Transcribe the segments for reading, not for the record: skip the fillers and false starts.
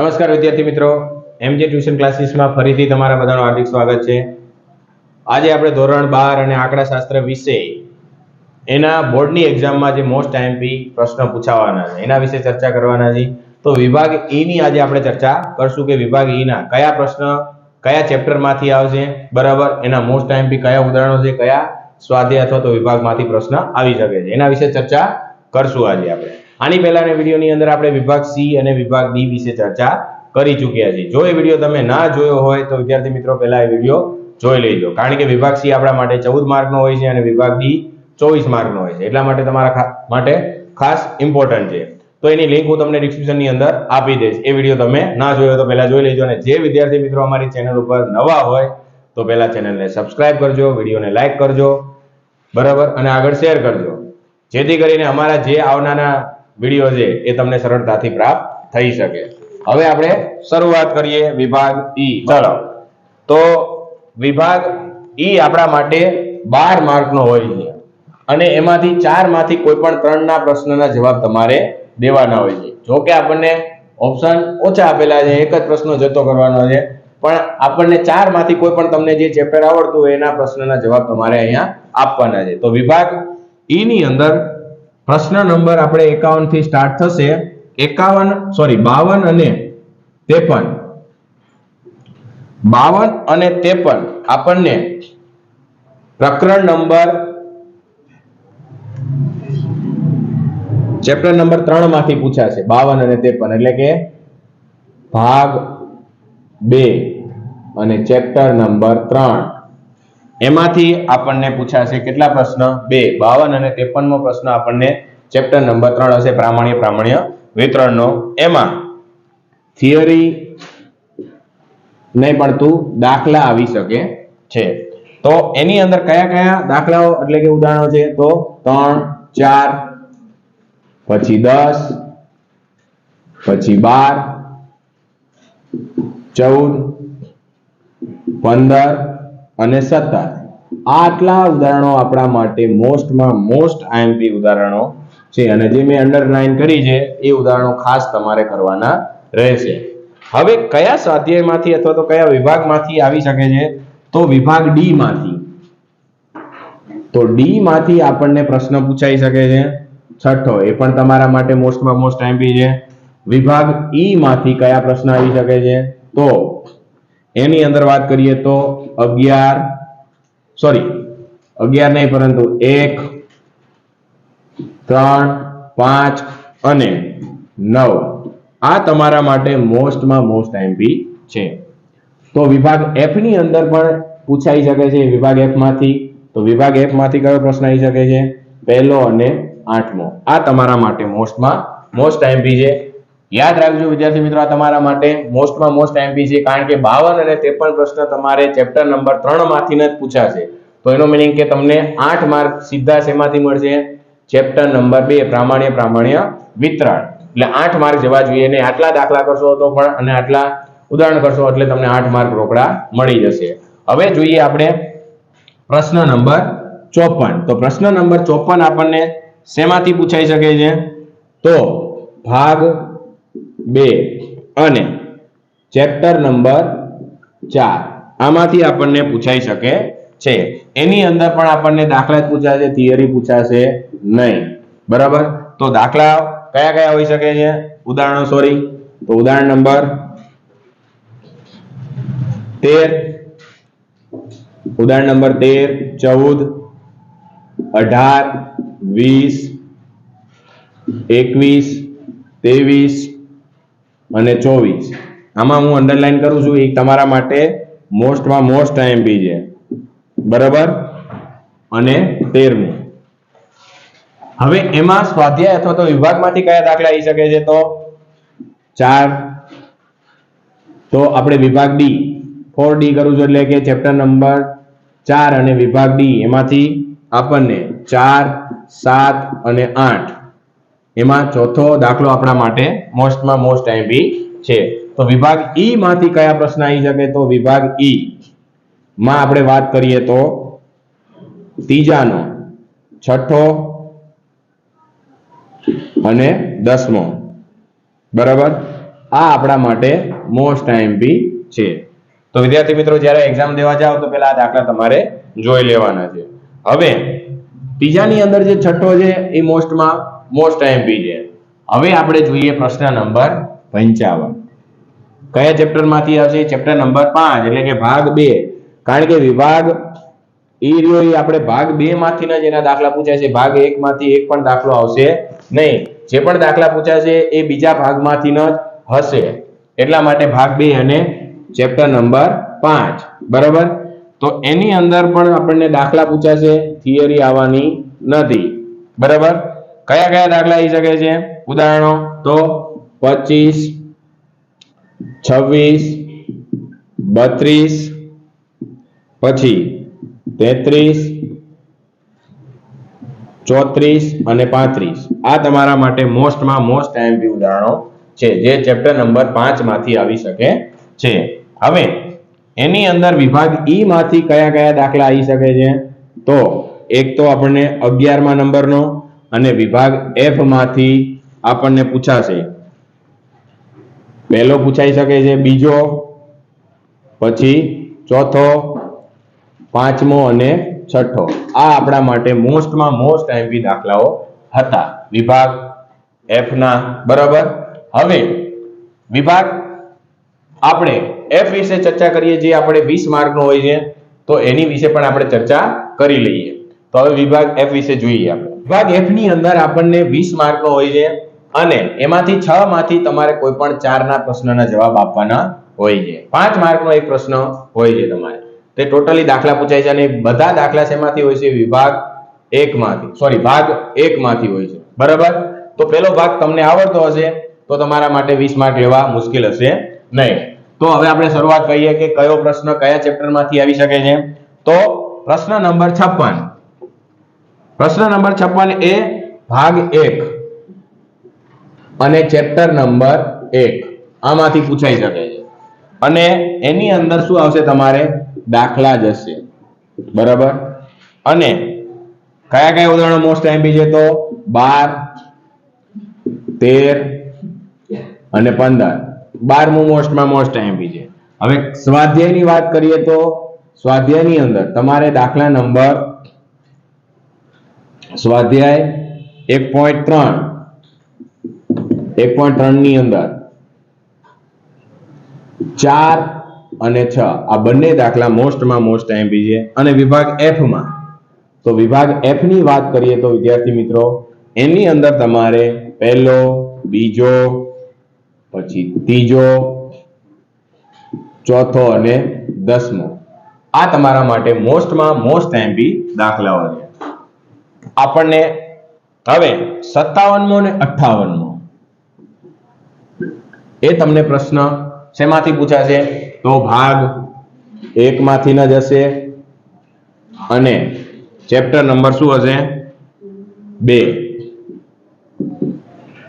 નમસ્કાર વિદ્યાર્થી મિત્રો, એમજે ટ્યુશન ક્લાસીસમાં ફરીથી તમારા બધાનું હાર્દિક સ્વાગત છે। આજે આપણે ધોરણ 12 અને આંકડાશાસ્ત્ર વિષય એના બોર્ડની એક્ઝામમાં જે મોસ્ટ આઈએમપી પ્રશ્ન પૂછાવાના છે એના વિશે ચર્ચા કરવાના છે। તો વિભાગ ઈ ની આજે આપણે ચર્ચા કરશું કે વિભાગ ઈ ના કયા પ્રશ્ન કયા ચેપ્ટરમાંથી આવશે, બરાબર, એના મોસ્ટ આઈએમપી કયા ઉદાહરણો છે, કયા સ્વાધ્યાય અથવા તો વિભાગમાંથી પ્રશ્ન આવી શકે છે એના વિશે ચર્ચા કરશું આજે આપણે। આની પહેલાના વિડિયોની અંદર આપણે વિભાગ સી અને વિભાગ ડી વિશે ચર્ચા કરી ચૂક્યા છીએ। જો એ વિડિયો તમે ના જોયો હોય તો વિદ્યાર્થી મિત્રો પહેલા એ વિડિયો જોઈ લેજો, કારણ કે વિભાગ સી આપણા માટે 14 માર્કનો હોય છે અને વિભાગ ડી 24 માર્કનો હોય છે, એટલા માટે તમારા માટે ખાસ ઇમ્પોર્ટન્ટ છે। તો એની લિંક હું તમને ડિસ્ક્રિપ્શનની અંદર આપી દઈશ। એ વિડિયો તમે ના જોયો તો પહેલા જોઈ લેજો, અને જે વિદ્યાર્થી મિત્રો અમારી ચેનલ ઉપર નવા હોય તો પહેલા ચેનલને સબસ્ક્રાઇબ કરજો, વિડિયોને લાઈક કરજો, બરાબર, અને આગળ શેર કરજો, જેથી કરીને અમારા જે આવનારા વિડિયો છે એ તમને સરળતાથી પ્રાપ્ત થઈ શકે। હવે આપણે શરૂઆત કરીએ વિભાગ ઈ। ચલો, તો વિભાગ ઈ આપણા માટે 12 માર્કનો હોય છે અને એમાંથી 4 માંથી કોઈ પણ 3 ના પ્રશ્નના જવાબ તમારે દેવાના હોય છે। જો કે આપણને ઓપ્શન ઓછા આપેલા છે, એક જ પ્રશ્ન જતો કરવાનો છે, પણ આપણને 4 માંથી કોઈ પણ તમને જે ચેપ્ટર આવડતું હોય એના પ્રશ્નના જવાબ તમારે અહીંયા આપવાના છે। તો વિભાગ ઈ ની અંદર પ્રશ્ન નંબર આપણે 51 થી સ્ટાર્ટ થશે। 52 અને 53 આપણને પ્રકરણ નંબર ચેપ્ટર નંબર 3 માંથી પૂછાશે। 52 અને 53 એટલે કે ભાગ 2 અને ચેપ્ટર નંબર 3 એમાંથી આપણને પૂછાશે કેટલા પ્રશ્ન? 2। 52 અને 53 નો પ્રશ્ન આપણને ચેપ્ટર નંબર 3 હશે, પ્રામાણ્ય વિતરણનો। એમાં થિયરી નહીં પણ દાખલા આવી શકે છે। તો એની અંદર કયા કયા દાખલાઓ એટલે કે ઉદાહરણો છે? તો 3, 4, પછી 10, પછી 12, 14, 15 અને 17 આટલા ઉદાહરણો આપણા માટે મોસ્ટમાં મોસ્ટ આઈએમપી ઉદાહરણો છે, અને જે મેં અંડરલાઈન કરી છે એ ઉદાહરણો ખાસ તમારે કરવાના રહેશે। હવે કયા સ્વાધ્યાયમાંથી અથવા તો કયા વિભાગમાંથી આવી શકે છે? તો વિભાગ ડી માંથી। તો ડી માંથી આપણને પ્રશ્ન પૂછાઈ શકે છે, છઠ્ઠો, એ પણ તમારા માટે મોસ્ટમાં મોસ્ટ આઈએમપી છે। વિભાગ ઈ માંથી કયા પ્રશ્ન આવી શકે છે? તો એની અંદર વાત કરીએ તો 11 નહીં પરંતુ 1, 3, 5 અને 9 આ તમારા માટે મોસ્ટમાં મોસ્ટ આઈએમપી છે। તો વિભાગ એફ ની અંદર પણ પૂછાઈ શકે છે વિભાગ એફ માંથી। તો વિભાગ એફ માંથી કયો પ્રશ્ન આવી શકે છે? પહેલો અને 8મો। આ તમારા માટે મોસ્ટમાં મોસ્ટ આઈએમપી છે। યાદ રાખજો વિદ્યાર્થી મિત્રો, આ તમારા માટે મોસ્ટમાં મોસ્ટ આઈએમપી છે, કારણ કે 52 અને 53 પ્રશ્ન તમારે ચેપ્ટર નંબર 3 માંથી જ પૂછાશે। તો એનો મીનિંગ કે તમને 8 માર્ક સીધા શેમાંથી મળશે? ચેપ્ટર નંબર 2 પ્રામાણ્ય વિતરણ, એટલે 8 માર્ક જવા જોઈએ। ને આટલા દાખલા કરશો તો પણ અને આટલા ઉદાહરણ કરશો એટલે તમને 8 માર્ક રોકડા મળી જશે। હવે જોઈએ આપણે પ્રશ્ન નંબર 54। તો પ્રશ્ન નંબર 54 આપણને શેમાંથી પૂછાઈ શકે છે? તો ભાગ 2 અને ચેપ્ટર નંબર 4 આમાંથી આપણને પૂછાઈ શકે છે। એની અંદર પણ આપણને દાખલા જ પૂછાશે, થિયરી પૂછાશે નહીં, બરાબર। તો દાખલા કયા કયા હોઈ શકે છે? ઉદાહરણો તો ઉદાહરણ નંબર 13, ઉદાહરણ નંબર 13, 14, 18, 20, 21, 23 અને 24 આમાં હું અંડરલાઈન કરું છું, એ તમારા માટે મોસ્ટમાં મોસ્ટ આઈએમપી છે, બરાબર। અને 13મું। હવે એમાં સ્વાધ્યાય અથવા તો વિભાગમાંથી કયા દાખલા આવી શકે છે? તો 4। તો આપણે વિભાગ ડી 4D કરું છું, એટલે કે ચેપ્ટર નંબર 4 અને વિભાગ ડી એમાંથી આપણને 4, 7 અને 8 એમાં ચોથો દાખલો આપણા માટે મોસ્ટમાં મોસ્ટ આઈએમપી છે। તો વિભાગ ઈ માંથી કયા પ્રશ્ન આવી શકે? તો વિભાગ ઈ માં આપણે વાત કરીએ તો ત્રીજાનો, છઠ્ઠો અને 10મો, બરાબર। આ આપણા માટે મોસ્ટ આઈએમપી છે. તો વિદ્યાર્થી મિત્રો જ્યારે એક્ઝામ દેવા જાઓ તો પેલા આ દાખલા તમારે જોઈ લેવાના છે. હવે ત્રીજાની અંદર જે છઠ્ઠો છે એ મોસ્ટ આઈએમપી છે. હવે આપણે જોઈએ પ્રશ્ન નંબર 55. કયા ચેપ્ટર માંથી આવશે? ચેપ્ટર નંબર 5 એટલે કે ભાગ 2. કારણ કે વિભાગ આપણે ભાગ 2 માંથી જ એના દાખલા પૂછાય છે. ભાગ 1 માંથી એક પણ દાખલો આવશે નહીં. જે પણ દાખલા પૂછાશે એ બીજા ભાગમાંથી જ હશે. એટલા માટે ભાગ 2 અને ચેપ્ટર નંબર 5 બરાબર. તો એની અંદર પણ આપણને દાખલા પૂછાશે, થિયરી આવવાની નથી બરાબર. કયા કયા દાખલા આવી શકે છે ઉદાહરણો? તો 25, 26, 32, પછી 33, 34 અને 35. આ તમારા માટે મોસ્ટ આઈએમપી ઉદાહરણો છે જે ચેપ્ટર નંબર 5 માંથી આવી શકે છે. હવે એની અંદર વિભાગ ઈ માંથી કયા કયા દાખલા આવી શકે છે? તો એક તો આપણને 11મા નંબરનો અને વિભાગ એફ માંથી આપણને પૂછાશે. પહેલો પૂછાઈ શકે છે, બીજો, પછી ચોથો, પાંચમો અને છઠ્ઠો. આ આપણા માટે મોસ્ટ આઈએમપી દાખલાઓ હતા વિભાગ એફ ના બરાબર. હવે વિભાગ આપણે એફ વિશે ચર્ચા કરીએ, જે આપણે 20 માર્કનો હોય છે. તો એની વિશે પણ આપણે ચર્ચા કરી લઈએ. તો હવે વિભાગ એફ વિશે જોઈએ આપણે. વિભાગ એફ ની અંદર આપણને 20 માર્કનો હોય છે અને એમાંથી 6 માંથી તમારે કોઈ પણ 4 ના પ્રશ્નના જવાબ આપવાના હોય છે. 5 માર્કનો એક પ્રશ્ન હોય છે તમારે. તે ટોટલી દાખલા પૂછાય છે અને બધા દાખલા શેમાંથી હોય છે? ભાગ 1 માંથી હોય છે બરાબર. તો પહેલો ભાગ તમને આવડતો હશે તો તમારા માટે 20 માર્ક લેવા મુશ્કેલ હશે નહીં. તો હવે આપણે શરૂઆત કરીએ કે કયો પ્રશ્ન કયા ચેપ્ટર માંથી આવી શકે છે. તો પ્રશ્ન નંબર 56. પ્રશ્ન નંબર 56 એ ભાગ 1 અને ચેપ્ટર નંબર 1 આમાંથી પૂછાઈ શકે છે અને એની અંદર શું આવશે? તમારે દાખલા જ હશે બરાબર. અને કયા કયા ઉદાહરણો મોસ્ટ આઈએમપી છે? તો 12, 13 અને 15. 12મું મોસ્ટ આઈએમપી છે. હવે સ્વાધ્યાયની વાત કરીએ તો સ્વાધ્યાયની અંદર તમારે દાખલા નંબર સ્વાધ્યાય 1.3 ની અંદર 4 અને 6 આ બંને દાખલા મોસ્ટ આઈએમપી છે. અને વિભાગ એફ માં, તો વિભાગ એફ ની વાત કરીએ તો વિદ્યાર્થી મિત્રો એની અંદર તમારે પહેલો, બીજો, પછી ત્રીજો, ચોથો અને 10મો આ તમારા માટે મોસ્ટ આઈએમપી દાખલાઓ છે. આપણને હવે 57મો અને 58મો એ તમને પ્રશ્ન શેમાંથી પૂછાશે? તો ભાગ 1 માંથી જ હશે અને ચેપ્ટર નંબર શું હશે? 2.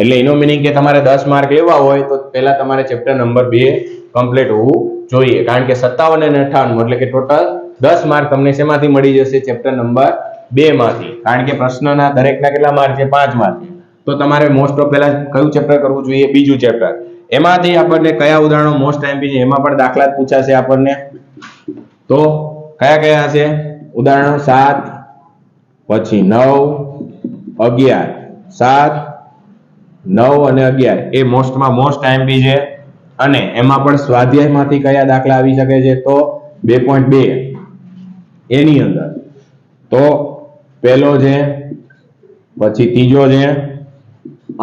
એટલે એનો મીનિંગ કે તમારે 10 માર્ક લેવા હોય તો પહેલા તમારે ચેપ્ટર નંબર 2 કમ્પ્લીટ હોવું જોઈએ. કારણ કે 57 અને 58 એટલે કે ટોટલ 10 માર્ક તમને શેમાંથી મળી જશે? ચેપ્ટર નંબર 2 માંથી. કારણ કે પ્રશ્નના દરેકના કેટલા માર્ક છે? 5 માર્ક. તો તમારે મોસ્ટ ઓફ પહેલા કયું ચેપ્ટર કરવું જોઈએ? બીજું ચેપ્ટર. એમાંથી આપણને કયા ઉદાહરણો મોસ્ટ આઈએમપી છે એમાં પણ દાખલા જ પૂછાશે આપણને. તો કયા કયા હશે ઉદાહરણો? 7, પછી 9, 11. 7, 9 અને 11 એ મોસ્ટ આઈએમપી છે. અને એમાં પણ સ્વાધ્યાયમાંથી કયા દાખલા આવી શકે છે? તો 2.2 એની અંદર તો પહેલો છે, પછી ત્રીજો છે,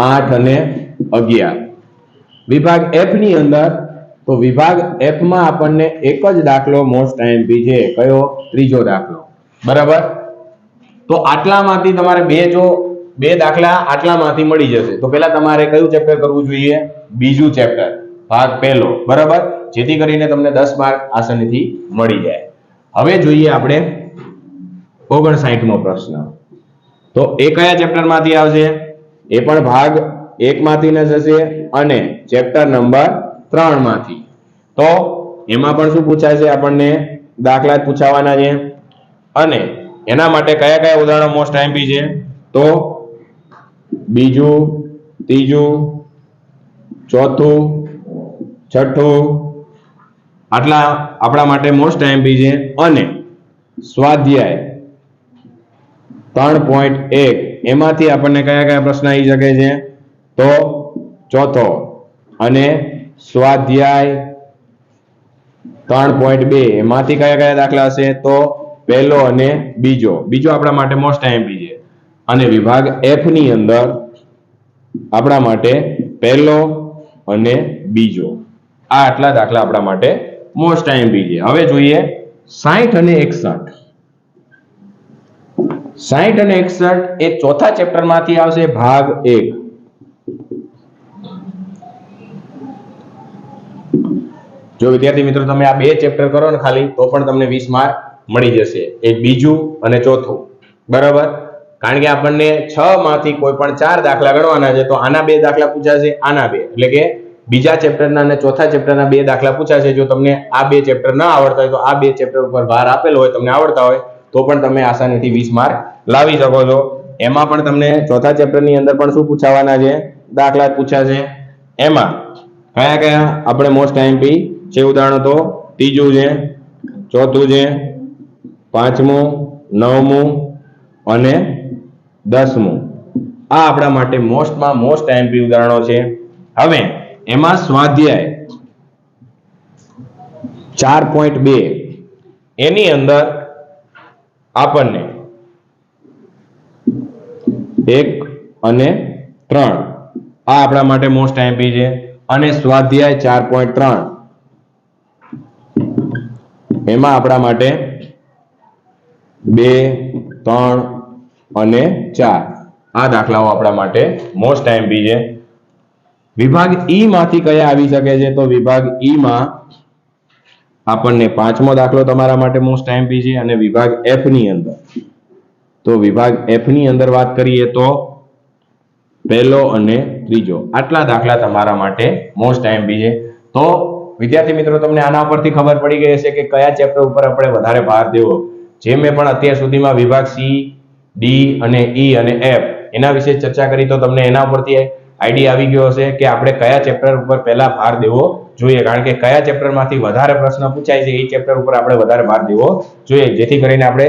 8 અને 11. વિભાગ એફ ની અંદર તો વિભાગ એફ માં આપણને એક જ દાખલો મોસ્ટ આઈએમપી છે. કયો? ત્રીજો દાખલો બરાબર. તો આટલામાંથી તમારે બે દાખલા આટલામાંથી મળી જશે. તો પહેલા તમારે કયું ચેપ્ટર કરવું જોઈએ? બીજું ચેપ્ટર, ભાગ પહેલો બરાબર. જેથી કરીને તમને 10 માર્ક આસાનીથી મળી જાય. હવે જોઈએ આપણે 59મો પ્રશ્ન. તો એ કયા ચેપ્ટર માંથી આવશે? એ પણ ભાગ 1 માંથી જ હશે અને ચેપ્ટર નંબર 3 માંથી. તો એમાં પણ શું પૂછાશે? આપણને દાખલા જ પૂછાવાના છે. અને એના માટે કયા કયા ઉદાહરણો મોસ્ટ આઈએમપી છે? તો બીજું, ત્રીજું, ચોથું છઠ્ઠું, આટલા આપણા માટે મોસ્ટ આઈએમપી છે. અને સ્વાધ્યાય 3.1 એમાંથી આપણને કયા કયા પ્રશ્ન આવી શકે છે? તો ચોથો. અને સ્વાધ્યાય 3.2 એમાંથી કયા કયા દાખલા હશે? તો પહેલો અને બીજો. બીજો આપણા માટે મોસ્ટ આઈએમપી છે. અને વિભાગ એફ ની અંદર આપણા માટે પહેલો અને બીજો. આ આટલા દાખલા આપણા માટે મોસ્ટ આઈએમપી છે. હવે જોઈએ 60 અને 61. 60 અને 61 એ ચોથા ચેપ્ટર માંથી આવશે, ભાગ 1. જો વિદ્યાર્થી મિત્રો તમે આ બે ચેપ્ટર કરો ને ખાલી, તો પણ તમને 20 માર્ક મળી જશે. એક બીજું અને ચોથું, બરાબર? કારણ કે આપણને 6 માંથી કોઈ પણ 4 દાખલા ગણવાના છે. તો આના 2 દાખલા પૂછાશે, આના 2, એટલે કે બીજા ચેપ્ટરના અને ચોથા ચેપ્ટરના 2 દાખલા પૂછાશે. જો તમને આ 2 ચેપ્ટર ના આવડતા હોય તો આ 2 ચેપ્ટર ઉપર ભાર આપેલો હોય, તમને આવડતા હોય તો પણ તમે આસાનીથી 20 માર્ક લાવી શકો છો. એમાં પણ તમને ચોથા ચેપ્ટરની અંદર પણ શું પૂછાવાના છે? દાખલા જ પૂછાશે. એમાં કયા કયા આપણે મોસ્ટ આઈએમપી છે ઉદાહરણો? તો ત્રીજું છે, ચોથું છે, પાંચમું, નવમું અને 10મું. આ આપણા માટે મોસ્ટમાં મોસ્ટ આઈએમપી ઉદાહરણો છે. હવે એમાં સ્વાધ્યાય 4.2 એની અંદર આપણને 1 અને 3 આ આપણા માટે મોસ્ટ આઈએમપી છે. અને સ્વાધ્યાય 4.3 એમાં આપણા માટે 2, 3 અને 4 આ દાખલાઓ આપણા માટે મોસ્ટ આઈએમપી છે. વિભાગ ઈ માંથી કયા આવી શકે છે? તો વિભાગ ઈ માં આપણને 5મો દાખલો તમારા માટે મોસ્ટ આઈએમપી છે. અને વિભાગ એફ ની અંદર, તો વિભાગ એફ ની અંદર વાત કરીએ તો પહેલો અને ત્રીજો. આટલા દાખલા તમારા માટે મોસ્ટ આઈએમપી છે. તો વિદ્યાર્થી મિત્રો તમને આના પરથી ખબર પડી ગઈ હશે કે કયા ચેપ્ટર ઉપર આપણે વધારે ભાર દેવો. જે મેં પણ અત્યાર સુધીમાં વિભાગ સી, ડી અને ઈ અને એફ એના વિશે ચર્ચા કરી, તો તમને એના ઉપરથી આઈડિયા આવી ગયો હશે કે આપણે કયા ચેપ્ટર ઉપર પહેલા ભાર દેવો જોઈએ. કારણ કે કયા ચેપ્ટરમાંથી વધારે પ્રશ્ન પૂછાય છે એ ચેપ્ટર ઉપર આપણે વધારે ભાર દેવો જોઈએ, જેથી કરીને આપણે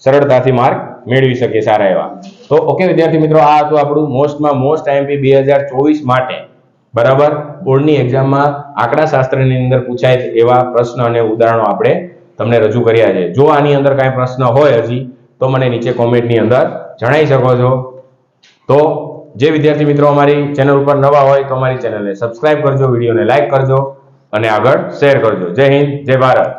સરળતાથી માર્ક મેળવી શકીએ સારા એવા. તો ઓકે વિદ્યાર્થી મિત્રો, આ હતું આપણું મોસ્ટમાં મોસ્ટ આઈએમપી 2024 માટે, બરાબર? બોર્ડની એક્ઝામમાં આંકડાશાસ્ત્રની અંદર પૂછાય એવા પ્રશ્ન અને ઉદાહરણો આપણે તમને રજૂ કર્યા છે. જો આની અંદર કાંઈ પ્રશ્ન હોય હજી તો મને નીચે કોમેન્ટની અંદર જણાવી શકો છો. તો જે વિદ્યાર્થી મિત્રો અમારી ચેનલ ઉપર નવા હોય તો અમારી ચેનલને સબસ્ક્રાઇબ કરજો, વિડીયોને લાઈક કરજો અને આગળ શેર કરજો. જય હિન્દ, જય ભારત.